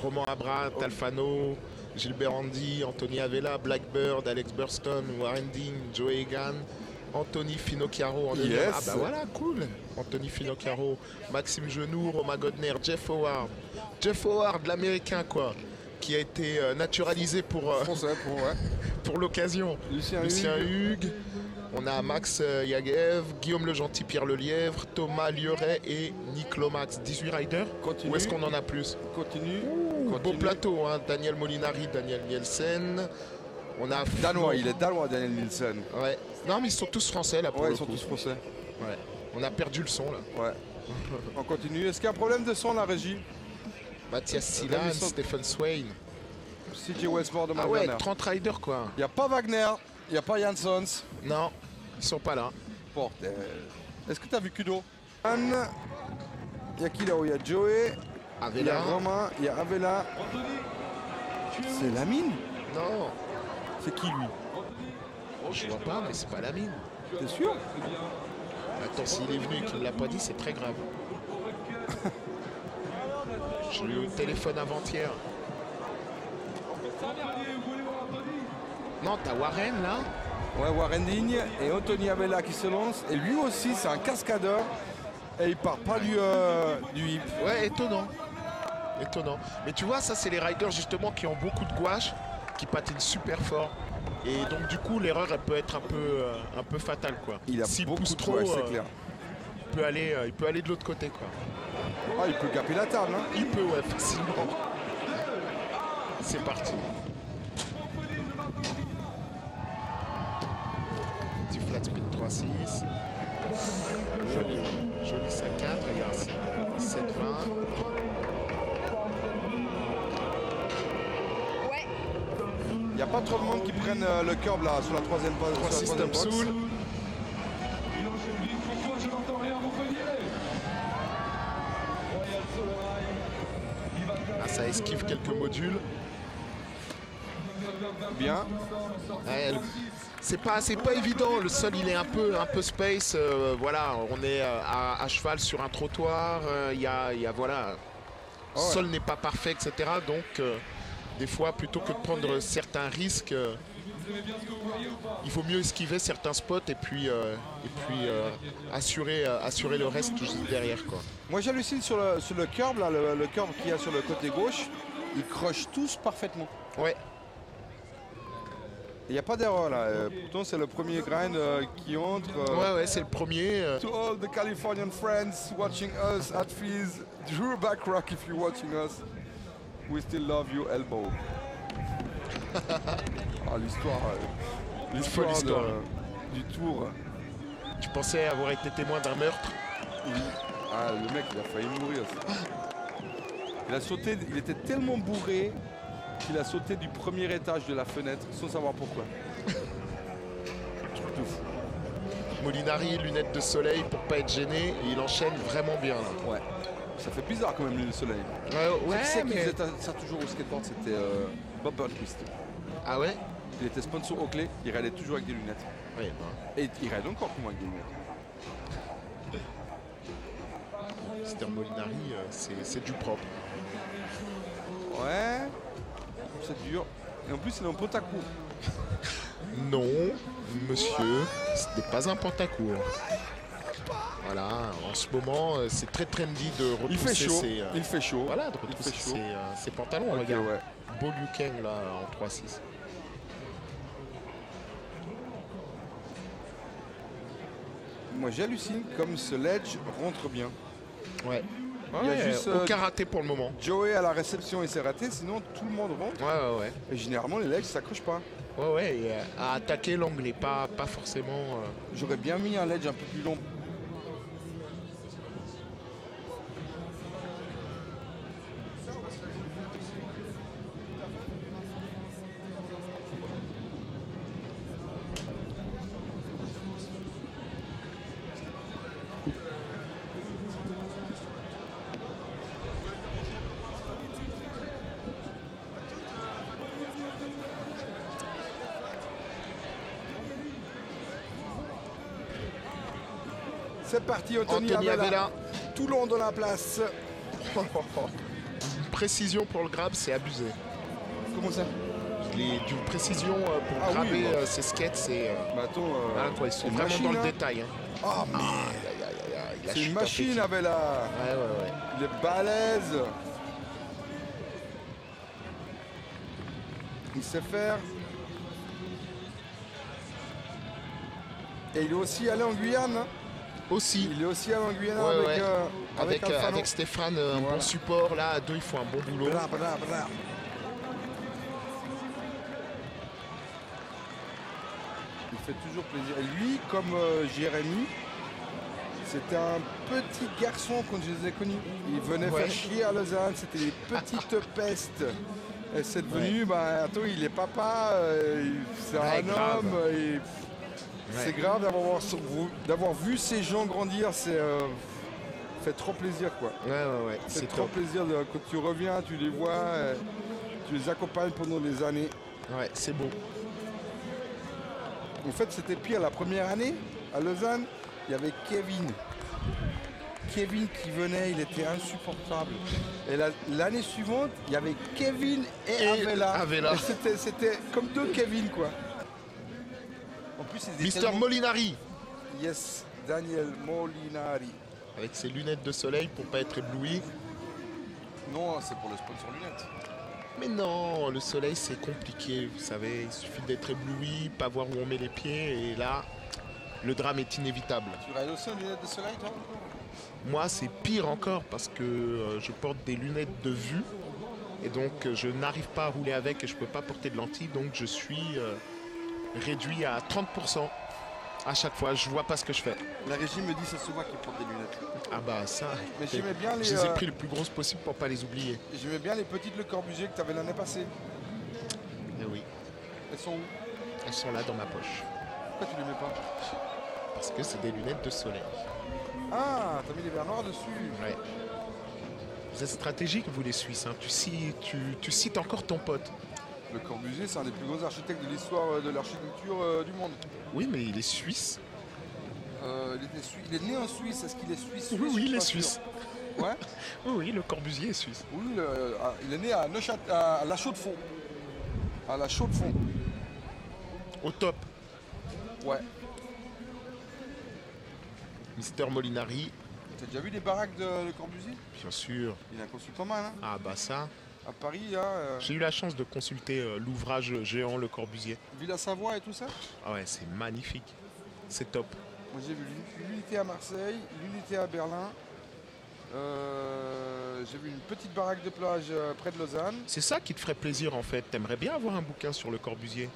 Roman Abrat, Alfano, Gilbert Andy, Anthony Avella, Blackbird, Alex Burston, Warren Dean, Joe Egan, Anthony Finocchiaro en deuxième. Yes. Ah bah voilà, cool. Anthony Finocchiaro, Maxime Genoux, Romain Godner, Jeff Howard. Jeff Howard, l'américain quoi, qui a été naturalisé pour, Français pour l'occasion. Lucien Hugues. On a Max Yagev, Guillaume Legentil, Pierre Lelièvre, Thomas Lieuret et Nick Lomax. 18 riders. Continue. Ou est-ce qu'on en a plus? Continue. Beau plateau, hein. Daniel Molinari, Daniel Nielsen. On a Danois, il est danois, Daniel Nielsen. Ouais. Non, mais ils sont tous français là pour le ils sont coup. tous français. Ouais. On a perdu le son là. Ouais. On continue. Est-ce qu'il y a un problème de son, la régie? Mathias Silan, Stephen Swain. CJ Westmore de Ah ouais, Wagner. 30 riders quoi. Il n'y a pas Wagner, il n'y a pas Janssons. Non, ils sont pas là. Bordel. Est-ce que tu as vu Kudo? Anne. Il y a qui là-haut? Il y a Joey. Il y a Avella. Romain, il y a Avella. C'est Lamine? Non, C'est qui lui? je vois pas, mais c'est pas la mine. T'es sûr? Attends, s'il est venu et qu'il ne l'a pas dit, c'est très grave. Je l'ai eu au téléphone avant-hier. Non, t'as Warren là? Ouais, Warren Digne et Anthony Avella qui se lance. Et lui aussi, c'est un cascadeur. Et il part pas du hip. Ouais, étonnant. Étonnant. Mais tu vois, ça, c'est les riders justement qui ont beaucoup de gouache, qui patinent super fort. Et donc, du coup, l'erreur, elle peut être un peu fatale, quoi. Il a S'il beaucoup pousse de trop, gouache, c'est clair. il peut aller de l'autre côté, quoi. Ah, il peut gaper la table, hein. Il peut, ouais, facilement. C'est parti. Du flat speed 3.6. Joli 5.4, regarde. 7.20. Il n'y a pas trop de monde qui prennent le curb là sur la troisième page. 3.6 top soul. Ah, ça esquive quelques modules. Bien. Ouais, c'est pas évident, le sol il est un peu space, voilà, on est à cheval sur un trottoir, voilà, le sol n'est pas parfait, etc. Donc des fois, plutôt que de prendre certains risques, il vaut mieux esquiver certains spots et puis assurer le reste juste derrière, quoi. Moi j'hallucine sur le curb là, le curb qu'il y a sur le côté gauche, ils crochent tous parfaitement. Ouais. Il n'y a pas d'erreur là, pourtant c'est le premier grind qui entre. Ouais, c'est le premier. To all the Californian friends watching us at Fizz, Drew Backrock if you're watching us, we still love you, elbow. Ah, l'histoire du tour. Tu pensais avoir été témoin d'un meurtre? Ah, le mec il a failli mourir. Il a sauté, il était tellement bourré qu'il a sauté du premier étage de la fenêtre sans savoir pourquoi. Truc de fou. Molinari, lunettes de soleil pour pas être gêné, et il enchaîne vraiment bien là. Ouais. Ça fait bizarre quand même le soleil. Ouais, Qui c'est qui mais... faisait ça toujours au skateboard? C'était Bob Burnquist. Ah ouais? Il était sponsor Oakley, il râlait toujours avec des lunettes. Oui, ben. Et il râle encore pour moi avec des lunettes. Mister Molinari, c'est du propre. Ouais. C'est dur. Et en plus, il est en pantacourt. Non, monsieur, ce n'est pas un pantacourt. Voilà, en ce moment, c'est très trendy de repousser Il fait chaud. ses... Il fait chaud. Voilà, de repousser ses pantalons, Ok, regarde. ouais. Beau Liu Kang, là, en 3.6. Moi, j'hallucine comme ce ledge rentre bien. Ouais. Il y a juste aucun raté pour le moment. Joey à la réception, il s'est raté, sinon tout le monde rentre. Ouais. Et généralement, les ledges, ça s'accroche pas. Ouais, et à attaquer l'angle et pas forcément... J'aurais bien mis un ledge un peu plus long. C'est parti, Anthony Avella. Tout le long de la place. précision pour le grab, c'est abusé. Comment ça? D'une précision pour Ah grabber oui, bah. ces skates, c'est. Bah attends, Voilà, quoi, ils sont une vraiment machine, dans le hein. détail. Hein. Ah, mais Il a c'est une chute machine, athlétique. Avella. Ouais. Il est balèze. Il sait faire. Et il est aussi allé en Guyane. Hein. Aussi. Il est aussi allé en Guyane Ouais, avec Alfano. avec Stéphane, un Voilà. bon support. Là, à deux, ils font un bon boulot. Bla. Il fait toujours plaisir. Et lui, comme Jérémy, c'était un petit garçon quand je les ai connus. Il venait Ouais. faire chier à Lausanne, c'était des petites pestes. Et c'est devenu, bah, attends, il est papa, c'est Ouais, un grave. homme. C'est grave d'avoir vu ces gens grandir, c'est fait trop plaisir, quoi. Ouais. C'est C'est trop top. plaisir quand tu reviens, tu les vois, tu les accompagnes pendant des années. Ouais, c'est beau. En fait, c'était pire la première année à Lausanne. Il y avait Kevin. Kevin qui venait, il était insupportable. Et l'année suivante, il y avait Kevin et Avella. Et c'était comme deux Kevin, quoi. En plus, c'était Mister tellement- Molinari. Yes, Daniel Molinari. Avec ses lunettes de soleil pour pas être ébloui. Non, c'est pour le sponsor lunettes. Mais non, le soleil c'est compliqué, vous savez, il suffit d'être ébloui, pas voir où on met les pieds et là, le drame est inévitable. Tu rides aussi en lunettes de soleil, toi? Moi c'est pire encore parce que je porte des lunettes de vue et donc je n'arrive pas à rouler avec et je peux pas porter de lentilles, donc je suis réduit à 30% à chaque fois, je vois pas ce que je fais. La régie me dit ça se voit qu'il porte des lunettes. Ah bah ça, Mais j'aimais bien je les ai pris le plus grosses possible pour pas les oublier. J'aimais bien les petites Le Corbusier que tu avais l'année passée. Eh oui, Elles sont où? elles sont là dans ma poche Pourquoi tu les mets pas? parce que c'est des lunettes de soleil. Ah, t'as mis les verres noirs dessus. Ouais. Vous êtes stratégique, vous les Suisses. Hein. Tu cites encore ton pote. Le Corbusier, c'est un des plus grands architectes de l'histoire de l'architecture du monde. Oui, mais il est suisse. Il est né en Suisse. Est-ce qu'il est suisse? Oui, il est Pas sûr. suisse. Ouais. Oui, le Corbusier est suisse. Oui, il est né à à La Chaux-de-Fonds. À La Chaux-de-Fonds. Au top. Ouais. Mister Molinari, T'as déjà vu les baraques de Le Corbusier? bien sûr. Il est un consultant mal, hein. Ah bah ça. À Paris, là, J'ai eu la chance de consulter l'ouvrage géant Le Corbusier. Villa Savoie et tout ça. Ah ouais, c'est magnifique. C'est top. Moi, j'ai vu l'unité à Marseille, l'unité à Berlin. J'ai vu une petite baraque de plage près de Lausanne. C'est ça qui te ferait plaisir en fait. T'aimerais bien avoir un bouquin sur Le Corbusier.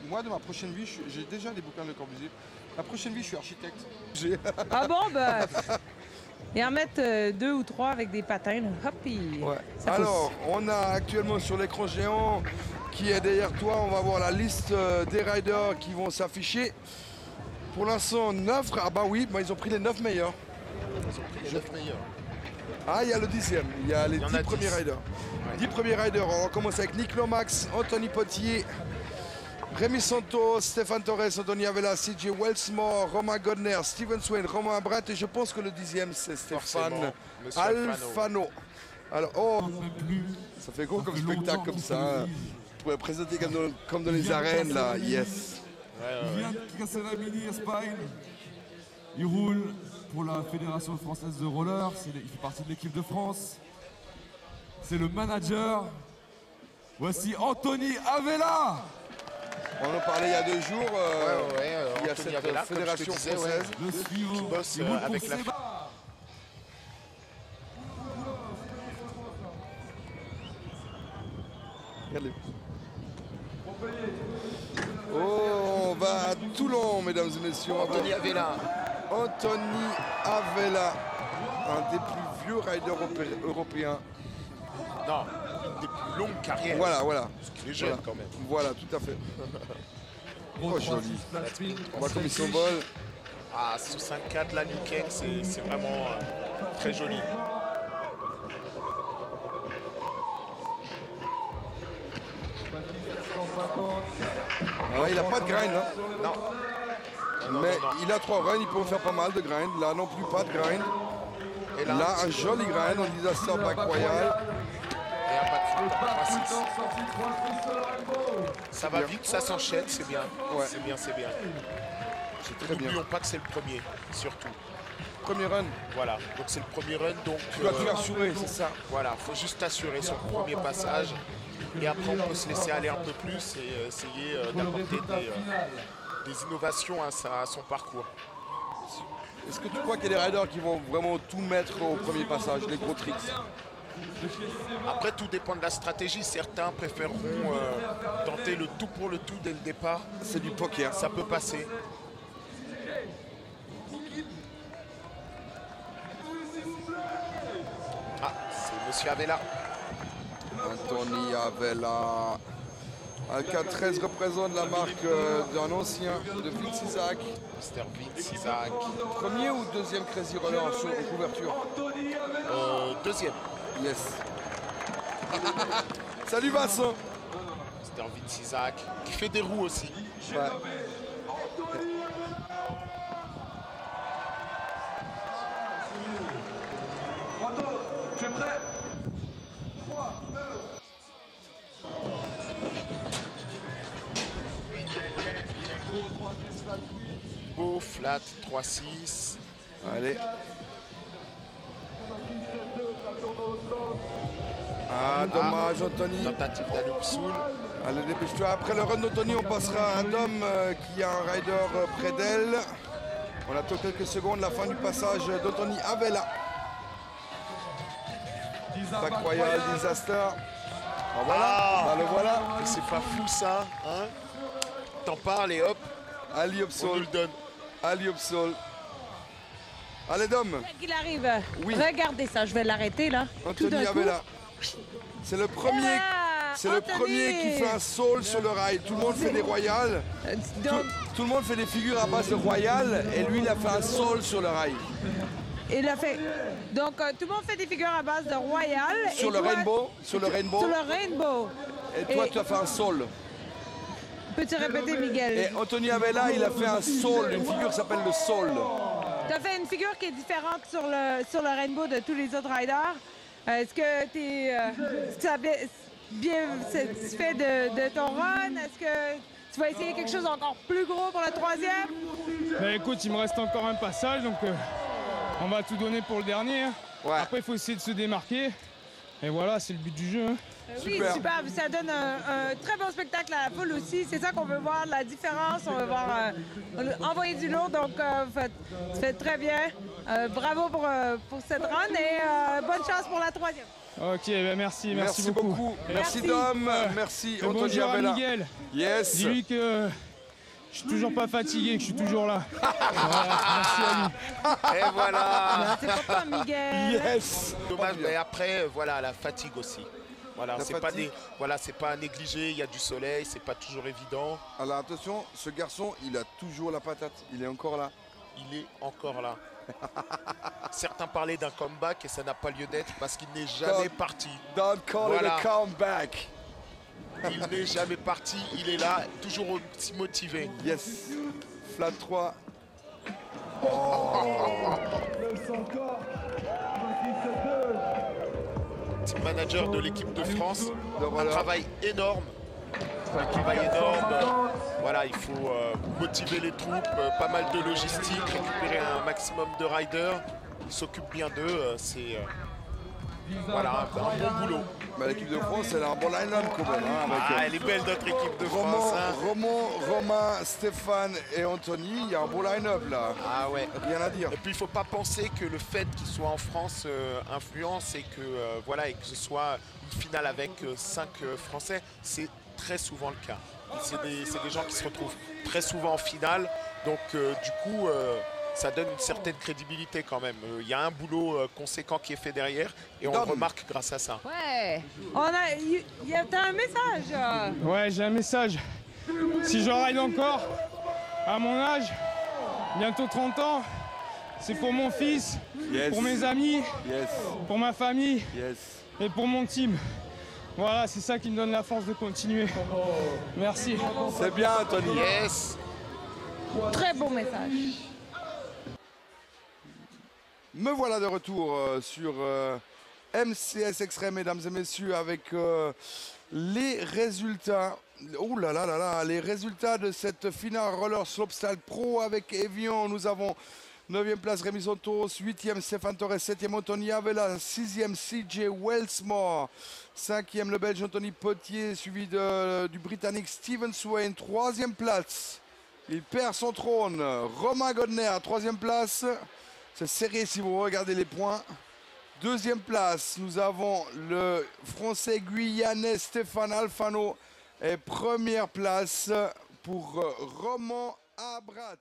Moi, de ma prochaine vie, j'ai déjà des bouquins de Le Corbusier. La prochaine vie, je suis architecte. Ah bon, bah. Et en mettre 2 ou 3 avec des patins, là. Hop, Ouais. ça pousse. Alors, on a actuellement sur l'écran géant qui est derrière toi, on va voir la liste des riders qui vont s'afficher. Pour l'instant, 9. Ah bah oui, bah, ils ont pris les 9 meilleurs. Ils ont pris les 9 meilleurs. Ah, il y a le 10e. Il y a les Il y en 10 a premiers 10. riders. Ouais. 10 premiers riders. On commence avec Nick Lomax, Anthony Potier, Rémi Santos, Stéphane Torres, Anthony Avella, CJ Wellsmore, Romain Godner, Steven Swain, Romain Brandt. Et je pense que le 10e, c'est Stéphane Forcément, Monsieur Alfano. Alors, oh, ça fait gros comme spectacle comme ça. Hein. Vous pouvez présenter comme dans les arènes, là. Yes. Il vient de Castellamini, Espagne. Il roule pour la Fédération française de roller. Il fait partie de l'équipe de France. C'est le manager. Voici Anthony Avella. On en parlait il y a 2 jours. Il y a Anthony cette Avella, comme fédération je te disais, française. Le suivant. bosse, Il roule pour avec la- Seba. Regardez. Oh, on va à Toulon, mesdames et messieurs. Anthony Avella. Anthony Avella, un des plus vieux riders européens. Non, une des plus longues carrières. Voilà. Parce qu'il est jeune Voilà. quand même. Voilà, tout à fait. Oh, joli. On voit comme ils Selfish. s'envolent. Ah, sous 5-4, la Luken, c'est vraiment très joli. Ah, il n'a pas de grind, hein. Non. Non, Mais non, non. il a 3 runs, il peut en faire pas mal de grind. Là non plus, pas de grind. Et Là, un joli grind, on dit ça Back Royal. n'y a pas de faute. Président 3-6. sortie 3-6. Ça va vite, ça s'enchaîne, c'est bien. Ouais. C'est bien, c'est bien. C'est très bien. N'oublions pas que c'est le premier, surtout. Premier run. Voilà, donc c'est le premier run, donc Tu dois tout assurer, c'est ça. voilà, faut juste assurer son premier passage. Et après, on peut se laisser aller un peu plus et essayer d'apporter des innovations à son parcours. Est-ce que tu crois qu'il y a des riders qui vont vraiment tout mettre au premier passage, les gros tricks? Après, tout dépend de la stratégie. Certains préféreront tenter le tout pour le tout dès le départ. C'est du poker. Ça peut passer. Ah, c'est Monsieur Avella. Anthony Avella. Alcatraz représente la marque d'un ancien, de Vince Isaac. Mr. Vince Isaac. Premier ou deuxième Crazy Roller sur couverture? Deuxième. Yes. Salut Vincent. Mr. Vince Isaac, qui fait des roues aussi. Ouais. Tu es prêt? Beau, flat, 3-6. Allez. Ah, dommage, Anthony. Tentative d'Alupsoul. Allez, dépêche-toi. Après le run d'Anthony, on passera à un Dom qui a un rider près d'elle. On attend quelques secondes, la fin du passage d'Anthony Avella. Back Royal, Disaster. Ah, voilà, Ah. le voilà. Et c'est pas fou ça, hein? T'en parles et hop, Ali on nous Upsol. le donne. Ali Upsol. Allez, Dom. Qu'il arrive. Oui. Regardez ça, je vais l'arrêter là. Tout Anthony d'un coup. Avella. C'est le premier. Voilà, C'est le Anthony. premier qui fait un soul sur le rail. Tout le monde fait des royales. Donc, Tout le monde fait des figures à base de royal et lui il a fait un soul sur le rail. il a fait. Donc, tout le monde fait des figures à base de Royal. Sur le rainbow. Sur le rainbow. Sur le rainbow. Et toi Et- tu as fait un soul. Peux-tu répéter, Miguel? Et Anthony Avella il a fait un soul, une figure qui s'appelle le soul. Tu as fait une figure qui est différente sur le rainbow de tous les autres riders. Est-ce que tu es bien satisfait de ton run? Est-ce que tu vas essayer quelque chose encore plus gros pour le troisième? Bah écoute, il me reste encore un passage, donc on va tout donner pour le dernier. Hein. Ouais. Après, il faut essayer de se démarquer. Et voilà, c'est le but du jeu. Hein. Oui, Super. super. Ça donne un très bon spectacle à la foule aussi. C'est ça qu'on veut voir, la différence. On veut voir envoyer du lourd. Donc, tu fais très bien. Bravo pour cette run et bonne chance pour la troisième. Ok, bah merci, Merci beaucoup. Merci Merci. Dom. Merci Et Anthony bonjour à Avella. Miguel. Yes. Dis-lui que je suis toujours pas fatigué, que je suis toujours là. Voilà, merci à lui. Et voilà. C'est pour toi, Miguel. Yes. Dommage, mais après, voilà, la fatigue aussi. Voilà, La c'est pas fatigue. c'est pas à négliger, il y a du soleil, c'est pas toujours évident. Alors attention, ce garçon il a toujours la patate. Il est encore là. Il est encore là. Certains parlaient d'un comeback et ça n'a pas lieu d'être parce qu'il n'est jamais parti. Don't call Voilà. it a comeback. Il n'est jamais parti, il est là, toujours aussi motivé. Yes. Flat 3. Team manager de l'équipe de France, Le un roller. travail énorme. Un travail énorme. Voilà, il faut motiver les troupes, pas mal de logistique, récupérer un maximum de riders. Il s'occupe bien d'eux, c'est voilà, un bon boulot. Bah, l'équipe de France, elle a un bon line-up quand même. Hein, avec, Ah, elle est belle notre équipe de France. Hein. Romain, Stéphane et Anthony. Il y a un bon line-up là. Ah ouais. Rien à dire. Et puis il ne faut pas penser que le fait qu'il soit en France influence et que voilà et que ce soit une finale avec 5 Français, c'est très souvent le cas. C'est des gens qui se retrouvent très souvent en finale, donc du coup ça donne une certaine crédibilité quand même. Il y a un boulot conséquent qui est fait derrière et on le Dom. remarque grâce à ça. Ouais. T'as un message. Ouais, j'ai un message. Si je ride encore, à mon âge, bientôt 30 ans, c'est pour mon fils, Yes. pour mes amis, Yes. pour ma famille Yes. et pour mon team. Voilà, c'est ça qui me donne la force de continuer. Merci. C'est bien, Anthony. Yes. Très beau message. Me voilà de retour sur MCS Extreme, mesdames et messieurs, avec les résultats. Oh là là là là, les résultats de cette finale roller slopestyle pro avec Evian. Nous avons 9e place Rémi Santos, 8e Stéphane Torres, 7e Anthony Avella, 6e CJ Wellsmore, 5e le Belge Anthony Potier, suivi du Britannique Steven Swain, 3e place. Il perd son trône. Romain Godner, 3e place. C'est serré si vous regardez les points. 2e place, nous avons le Français guyanais Stéphane Alfano. Et 1re place pour Roman Abrat.